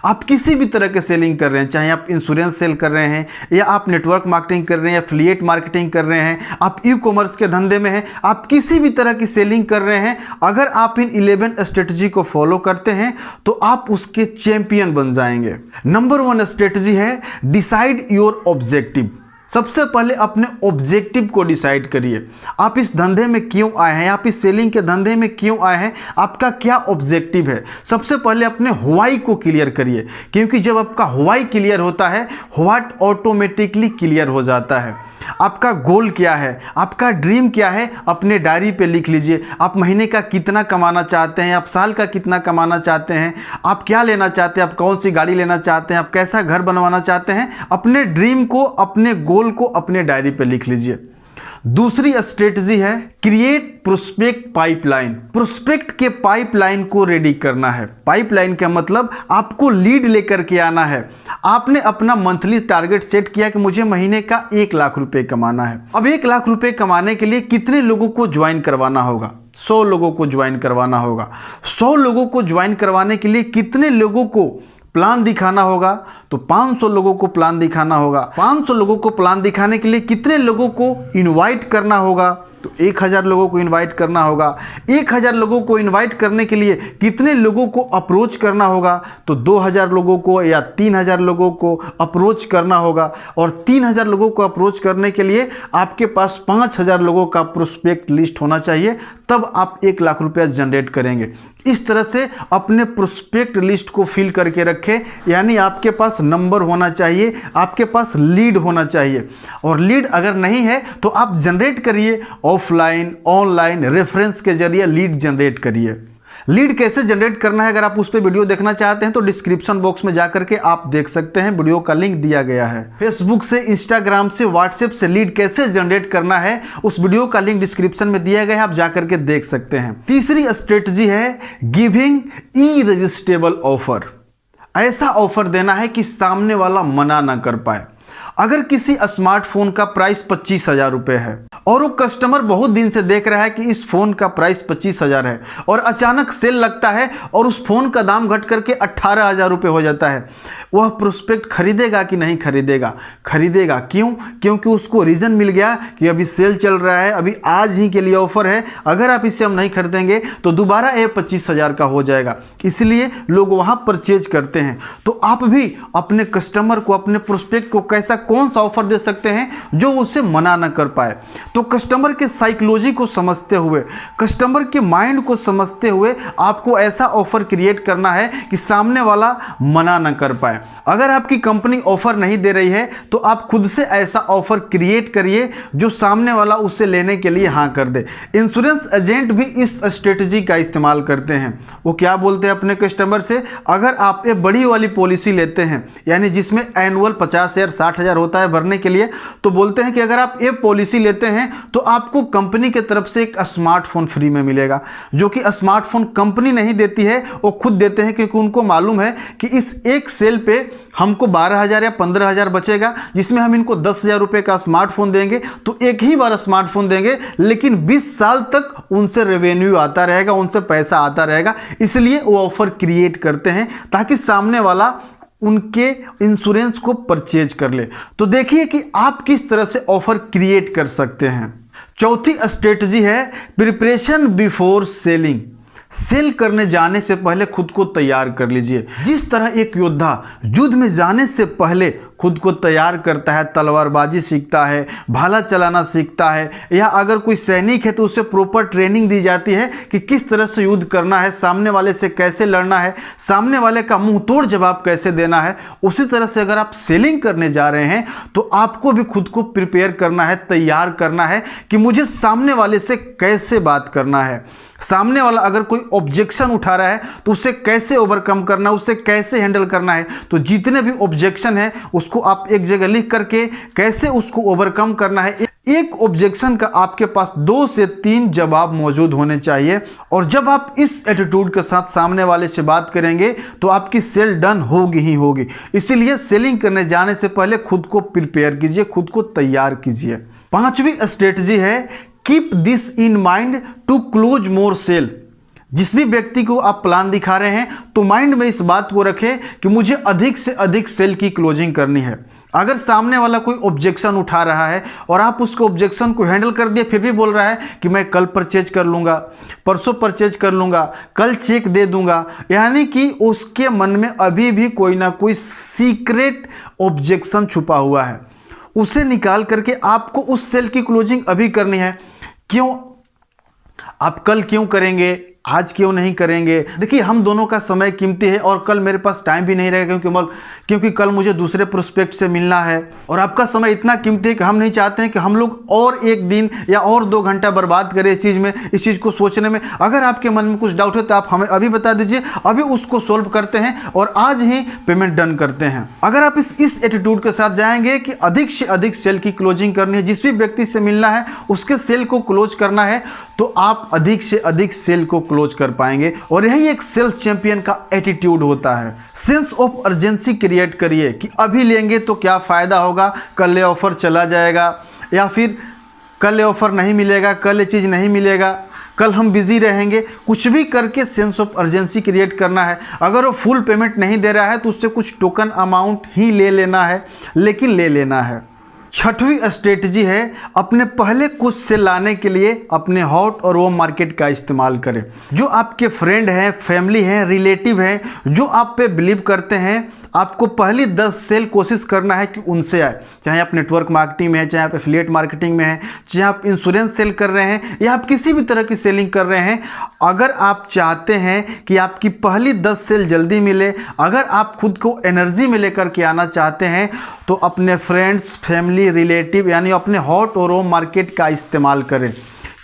आप किसी भी तरह के सेलिंग कर रहे हैं, चाहे आप इंश्योरेंस सेल कर रहे हैं या आप नेटवर्क मार्केटिंग कर रहे हैं, एफिलिएट मार्केटिंग कर रहे हैं, आप ई कॉमर्स के धंधे में हैं, आप किसी भी तरह की सेलिंग कर रहे हैं, अगर आप इन 11 स्ट्रेटजी को फॉलो करते हैं तो आप उसके चैंपियन बन जाएंगे। नंबर 1 स्ट्रेटजी है डिसाइड योर ऑब्जेक्टिव। सबसे पहले अपने ऑब्जेक्टिव को डिसाइड करिए। आप इस धंधे में क्यों आए हैं, आप इस सेलिंग के धंधे में क्यों आए हैं, आपका क्या ऑब्जेक्टिव है। सबसे पहले अपने व्हाई को क्लियर करिए, क्योंकि जब आपका व्हाई क्लियर होता है, व्हाट ऑटोमेटिकली क्लियर हो जाता है। आपका गोल क्या है, आपका ड्रीम क्या है, अपने डायरी पे लिख लीजिए। आप महीने का कितना कमाना चाहते हैं, आप साल का कितना कमाना चाहते हैं, आप क्या लेना चाहते हैं, आप कौन सी गाड़ी लेना चाहते हैं, आप कैसा घर बनवाना चाहते हैं, अपने ड्रीम को, अपने गोल को अपने डायरी पे लिख लीजिए। दूसरी स्ट्रेटजी है क्रिएट प्रोस्पेक्ट पाइपलाइन। प्रोस्पेक्ट के पाइपलाइन को रेडी करना है। पाइपलाइन का मतलब आपको लीड लेकर के आना है। आपने अपना मंथली टारगेट सेट किया कि मुझे महीने का 1 लाख रुपए कमाना है। अब 1 लाख रुपए कमाने के लिए कितने लोगों को ज्वाइन करवाना होगा? 100 लोगों को ज्वाइन करवाना होगा। 100 लोगों को ज्वाइन करवाने के लिए कितने लोगों को प्लान दिखाना होगा? तो 500 लोगों को प्लान दिखाना होगा। 500 लोगों को प्लान दिखाने के लिए कितने लोगों को इनवाइट करना होगा? तो 1000 लोगों को इनवाइट करना होगा। 1000 लोगों को इनवाइट करने के लिए कितने लोगों को अप्रोच करना होगा? तो 2000 लोगों को या 3000 लोगों को अप्रोच करना होगा। और 3000 लोगों को अप्रोच करने के लिए आपके पास 5000 लोगों का प्रोस्पेक्ट लिस्ट होना चाहिए, तब आप 1 लाख रुपया जनरेट करेंगे। इस तरह से अपने प्रोस्पेक्ट लिस्ट को फिल करके रखें, यानी आपके पास नंबर होना चाहिए, आपके पास लीड होना चाहिए। और लीड अगर नहीं है तो आप जनरेट करिए, ऑफलाइन ऑनलाइन रेफरेंस के जरिए लीड जनरेट करिए। लीड कैसे जनरेट करना है, अगर आप उस पर वीडियो देखना चाहते हैं तो डिस्क्रिप्शन बॉक्स में जाकर के आप देख सकते हैं, वीडियो का लिंक दिया गया है। फेसबुक से, इंस्टाग्राम से, व्हाट्सएप से लीड कैसे जनरेट करना है, उस वीडियो का लिंक डिस्क्रिप्शन में दिया गया है, आप जाकर के देख सकते हैं। तीसरी स्ट्रेटजी है गिविंग इररेजिस्टिबल ऑफर। ऐसा ऑफर देना है कि सामने वाला मना ना कर पाए। अगर किसी स्मार्टफोन का प्राइस 25,000 रुपये है और वो कस्टमर बहुत दिन से देख रहा है कि इस फोन का प्राइस 25,000 है और अचानक सेल लगता है और उस फोन का दाम घट करके 18,000 रुपये हो जाता है, वह प्रोस्पेक्ट खरीदेगा कि नहीं खरीदेगा? खरीदेगा। क्यों? क्योंकि उसको रीजन मिल गया कि अभी सेल चल रहा है, अभी आज ही के लिए ऑफर है, अगर आप इसे हम नहीं खरीदेंगे तो दोबारा ये 25,000 का हो जाएगा, इसलिए लोग वहां परचेज करते हैं। तो आप भी अपने कस्टमर को, अपने प्रोस्पेक्ट को कैसा, कौन सा ऑफर दे सकते हैं जो उसे मना न कर पाए? तो कस्टमर के साइकोलॉजी को समझते हुए, कस्टमर के माइंड को समझते हुए आपको ऐसा ऑफर क्रिएट करना है कि सामने वाला मना न कर पाए। अगर आपकी कंपनी ऑफर नहीं दे रही है तो आप खुद से ऐसा ऑफर क्रिएट करिए जो सामने वाला उसे लेने के लिए हाँ कर दे। इंश्योरेंस एजेंट भी इस स्ट्रेटजी का इस्तेमाल करते हैं। वो क्या बोलते हैं अपने कस्टमर से, अगर आप एक बड़ी वाली पॉलिसी लेते हैं, यानी जिसमें एनुअल 50,000 60,000 होता है भरने के लिए, तो बोलते हैं कि अगर आप ये पॉलिसी लेते हैं तो आपको कंपनी की तरफ से एक स्मार्टफोन फ्री में मिलेगा, जो कि स्मार्टफोन कंपनी नहीं देती है, वो खुद देते हैं, क्योंकि उनको मालूम है कि इस एक सेल पे हमको 12,000 या 15,000 बचेगा, जिसमें हम इनको 10,000 रुपये का स्मार्टफोन देंगे तो एक ही बार स्मार्टफोन देंगे, लेकिन 20 साल तक उनसे रेवेन्यू आता रहेगा, उनसे पैसा आता रहेगा। इसलिए वो ऑफर क्रिएट करते हैं ताकि सामने वाला उनके इंश्योरेंस को परचेज कर ले। तो देखिए कि आप किस तरह से ऑफर क्रिएट कर सकते हैं। चौथी स्ट्रेटजी है प्रिपरेशन बिफोर सेलिंग। सेल करने जाने से पहले खुद को तैयार कर लीजिए। जिस तरह एक योद्धा युद्ध में जाने से पहले खुद को तैयार करता है, तलवारबाजी सीखता है, भाला चलाना सीखता है, या अगर कोई सैनिक है तो उसे प्रॉपर ट्रेनिंग दी जाती है कि किस तरह से युद्ध करना है, सामने वाले से कैसे लड़ना है, सामने वाले का मुंह तोड़ जवाब कैसे देना है। उसी तरह से अगर आप सेलिंग करने जा रहे हैं तो आपको भी खुद को प्रिपेयर करना है, तैयार करना है कि मुझे सामने वाले से कैसे बात करना है। सामने वाला अगर कोई ऑब्जेक्शन उठा रहा है तो उसे कैसे ओवरकम करना है, उसे कैसे हैंडल करना है। तो जितने भी ऑब्जेक्शन है उसको आप एक जगह लिख करके कैसे उसको ओवरकम करना है। एक ऑब्जेक्शन का आपके पास 2 से 3 जवाब मौजूद होने चाहिए। और जब आप इस एटीट्यूड के साथ सामने वाले से बात करेंगे तो आपकी सेल डन होगी ही होगी। इसीलिए सेलिंग करने जाने से पहले खुद को प्रिपेयर कीजिए, खुद को तैयार कीजिए। 5वीं स्ट्रेटजी है keep this in mind to close more sale. जिस भी व्यक्ति को आप प्लान दिखा रहे हैं तो माइंड में इस बात को रखें कि मुझे अधिक से अधिक सेल की क्लोजिंग करनी है। अगर सामने वाला कोई ऑब्जेक्शन उठा रहा है और आप उसको ऑब्जेक्शन को हैंडल कर दिए, फिर भी बोल रहा है कि मैं कल परचेज कर लूँगा, परसों परचेज कर लूँगा, कल चेक दे दूँगा, यानी कि उसके मन में अभी भी कोई ना कोई सीक्रेट ऑब्जेक्शन छुपा हुआ है। उसे निकाल करके आपको उस सेल की क्लोजिंग अभी करनी है। क्यों? आप कल क्यों करेंगे, आज क्यों नहीं करेंगे? देखिए, हम दोनों का समय कीमती है और कल मेरे पास टाइम भी नहीं रहेगा क्योंकि कल मुझे दूसरे प्रोस्पेक्ट से मिलना है। और आपका समय इतना कीमती है कि हम नहीं चाहते हैं कि हम लोग और एक दिन या और 2 घंटा बर्बाद करें इस चीज़ को सोचने में। अगर आपके मन में कुछ डाउट है तो आप हमें अभी बता दीजिए, अभी उसको सोल्व करते हैं और आज ही पेमेंट डन करते हैं। अगर आप इस एटीट्यूड के साथ जाएंगे कि अधिक से अधिक सेल की क्लोजिंग करनी है, जिस भी व्यक्ति से मिलना है उसके सेल को क्लोज करना है, तो आप अधिक से अधिक सेल को क्लोज कर पाएंगे। और यही एक सेल्स चैंपियन का एटीट्यूड होता है। सेंस ऑफ अर्जेंसी क्रिएट करिए कि अभी लेंगे तो क्या फ़ायदा होगा, कल ये ऑफर चला जाएगा, या फिर कल ये ऑफर नहीं मिलेगा, कल ये चीज़ नहीं मिलेगा, कल हम बिजी रहेंगे। कुछ भी करके सेंस ऑफ अर्जेंसी क्रिएट करना है। अगर वो फुल पेमेंट नहीं दे रहा है तो उससे कुछ टोकन अमाउंट ही ले लेना है, लेकिन ले लेना है। छठवीं स्ट्रेटजी है, अपने पहले कुछ से लाने के लिए अपने हॉट और वार्म मार्केट का इस्तेमाल करें। जो आपके फ्रेंड हैं, फैमिली हैं, रिलेटिव हैं, जो आप पे बिलीव करते हैं, आपको पहली 10 सेल कोशिश करना है कि उनसे आए। चाहे आप नेटवर्क मार्केटिंग में हैं, चाहे आप एफिलिएट मार्केटिंग में हैं, चाहे आप इंश्योरेंस सेल कर रहे हैं या आप किसी भी तरह की सेलिंग कर रहे हैं, अगर आप चाहते हैं कि आपकी पहली 10 सेल जल्दी मिले, अगर आप खुद को एनर्जी में लेकर के आना चाहते हैं, तो अपने फ्रेंड्स, फैमिली, रिलेटिव यानी अपने हॉट और वार्म मार्केट का इस्तेमाल करें।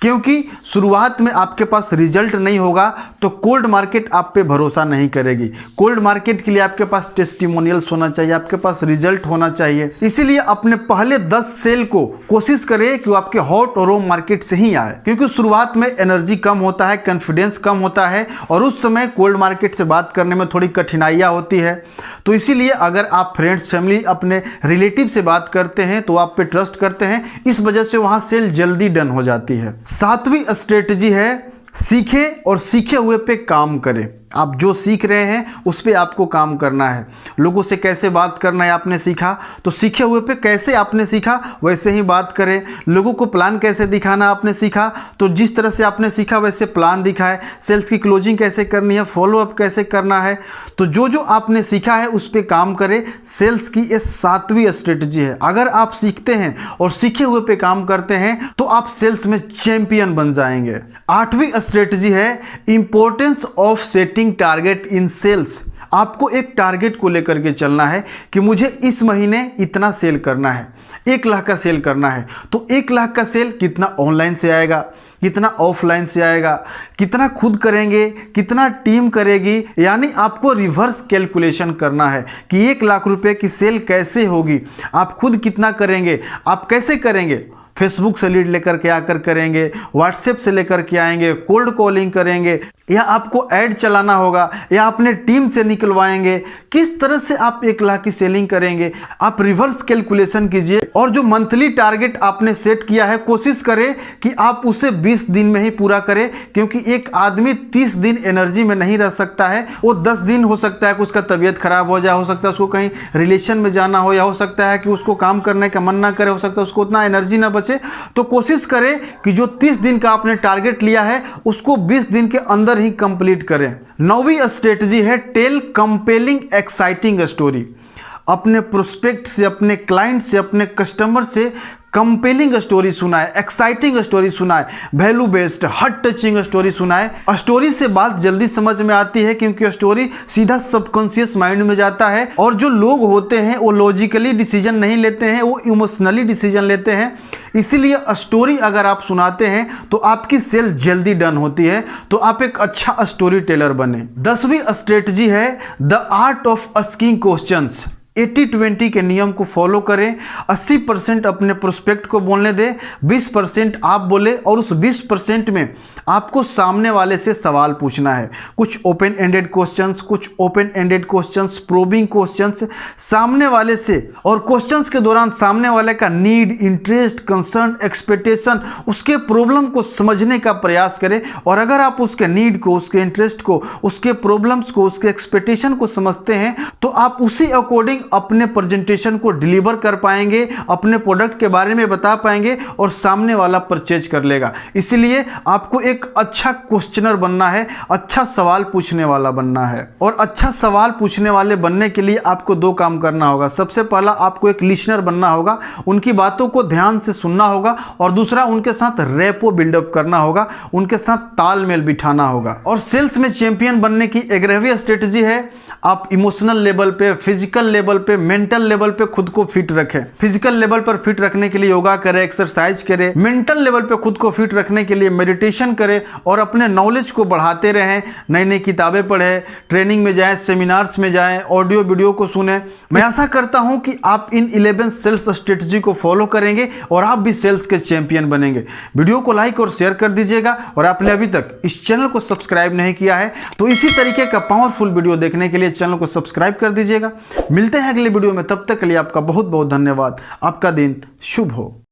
क्योंकि शुरुआत में आपके पास रिजल्ट नहीं होगा तो कोल्ड मार्केट आप पे भरोसा नहीं करेगी। कोल्ड मार्केट के लिए आपके पास टेस्टिमोनियल्स होना चाहिए, आपके पास रिजल्ट होना चाहिए। इसीलिए अपने पहले 10 सेल को कोशिश करें कि वो आपके हॉट और वार्म मार्केट से ही आए, क्योंकि शुरुआत में एनर्जी कम होता है, कॉन्फिडेंस कम होता है और उस समय कोल्ड मार्केट से बात करने में थोड़ी कठिनाइयाँ होती है। तो इसीलिए अगर आप फ्रेंड्स, फैमिली, अपने रिलेटिव से बात करते हैं तो आप पे ट्रस्ट करते हैं, इस वजह से वहाँ सेल जल्दी डन हो जाती है। 7वीं स्ट्रेटजी है, सीखें और सीखे हुए पे काम करें। आप जो सीख रहे हैं उस पे आपको काम करना है। लोगों से कैसे बात करना है आपने सीखा, तो सीखे हुए पे कैसे आपने सीखा वैसे ही बात करें। लोगों को प्लान कैसे दिखाना आपने सीखा, तो जिस तरह से आपने सीखा वैसे प्लान दिखाए। सेल्स की क्लोजिंग कैसे करनी है, फॉलोअप कैसे करना है, तो जो जो आपने सीखा है उस पर काम करें। सेल्स की ये 7वीं स्ट्रेटजी है। अगर आप सीखते हैं और सीखे हुए पे काम करते हैं तो आप सेल्स में चैंपियन बन जाएंगे। 8वीं स्ट्रेटजी है, importance of setting target in sales. आपको एक टारगेट को लेकर के चलना है कि मुझे इस महीने इतना सेल करना है, 1 लाख का सेल करना है। तो 1 लाख का सेल कितना ऑनलाइन से आएगा, कितना ऑफलाइन से आएगा, कितना खुद करेंगे, कितना टीम करेगी, यानी आपको रिवर्स कैलकुलेशन करना है कि 1 लाख रुपए की सेल कैसे होगी। आप खुद कितना करेंगे, आप कैसे करेंगे, फेसबुक से लीड लेकर के आकर करेंगे, व्हाट्सएप से लेकर के आएंगे, कोल्ड कॉलिंग करेंगे, या आपको ऐड चलाना होगा, या अपने टीम से निकलवाएंगे। किस तरह से आप 1 लाख की सेलिंग करेंगे, आप रिवर्स कैलकुलेशन कीजिए। और जो मंथली टारगेट आपने सेट किया है, कोशिश करें कि आप उसे 20 दिन में ही पूरा करें, क्योंकि एक आदमी 30 दिन एनर्जी में नहीं रह सकता है। वो 10 दिन हो सकता है कि उसका तबीयत खराब हो जाए, हो सकता है उसको कहीं रिलेशन में जाना हो, या हो सकता है कि उसको काम करने का मन ना करे, हो सकता है उसको उतना एनर्जी ना बचे। तो कोशिश करें कि जो 30 दिन का आपने टारगेट लिया है उसको 20 दिन के अंदर ही कंप्लीट करें। 9वीं स्ट्रेटजी है, टेल कंपेलिंग एक्साइटिंग स्टोरी। अपने प्रोस्पेक्ट से, अपने क्लाइंट से, अपने कस्टमर से कंपेलिंग स्टोरी सुनाए, एक्साइटिंग स्टोरी सुनाए, value based, heart touching story सुनाए। स्टोरी से बात जल्दी समझ में आती है क्योंकि स्टोरी सीधा सबकॉन्शियस माइंड में जाता है। और जो लोग होते हैं वो लॉजिकली डिसीजन नहीं लेते हैं, वो इमोशनली डिसीजन लेते हैं। इसीलिए स्टोरी अगर आप सुनाते हैं तो आपकी सेल जल्दी डन होती है। तो आप एक अच्छा स्टोरी टेलर बने। 10वीं स्ट्रेटजी है, the art of asking questions. 80-20 के नियम को फॉलो करें। 80% अपने प्रोस्पेक्ट को बोलने दें, 20% आप बोले और उस 20% में आपको सामने वाले से सवाल पूछना है। कुछ ओपन एंडेड क्वेश्चंस, कुछ open ended questions, probing questions सामने वाले से, और क्वेश्चंस के दौरान सामने वाले का नीड, इंटरेस्ट, कंसर्न, एक्सपेक्टेशन, उसके प्रॉब्लम को समझने का प्रयास करें। और अगर आप उसके नीड को, उसके इंटरेस्ट को, उसके प्रॉब्लम्स को, उसके एक्सपेक्टेशन को समझते हैं तो आप उसी अकॉर्डिंग अपने प्रेजेंटेशन को डिलीवर कर पाएंगे, अपने प्रोडक्ट के बारे में बता पाएंगे और सामने वाला परचेज कर लेगा। इसलिए आपको एक अच्छा क्वेश्चनर बनना है, अच्छा सवाल पूछने वाला बनना है। और अच्छा सवाल पूछने वाले बनने के लिए आपको 2 काम करना होगा। सबसे पहला, आपको एक लिसनर बनना होगा, उनकी बातों को ध्यान से सुनना होगा, और दूसरा, उनके साथ रेपो बिल्डअप करना होगा, उनके साथ तालमेल बिठाना होगा। और सेल्स में चैंपियन बनने की 11वीं स्ट्रेटजी है, आप इमोशनल लेवल पे, फिजिकल लेवल पे, मेंटल लेवल पे खुद को फिट रखें। फिजिकल लेवल पर फिट रखने के लिए योगा करें, एक्सरसाइज करें। मेंटल लेवल पे खुद को फिट रखने के लिए मेडिटेशन करें और अपने नॉलेज को बढ़ाते रहें। नई नई किताबें पढ़ें, ट्रेनिंग में जाएं, सेमिनार्स में जाएं, ऑडियो वीडियो को सुनें। मैं आशा करता हूं कि आप इन 11 सेल्स स्ट्रेटजी को फॉलो करेंगे और आप भी सेल्स के चैंपियन बनेंगे। वीडियो को लाइक और शेयर कर दीजिएगा, और आपने अभी तक इस चैनल को सब्सक्राइब नहीं किया है तो इसी तरीके का पावरफुल वीडियो देखने के लिए चैनल को सब्सक्राइब कर दीजिएगा। मिलते हैं अगले वीडियो में, तब तक के लिए आपका बहुत बहुत धन्यवाद। आपका दिन शुभ हो।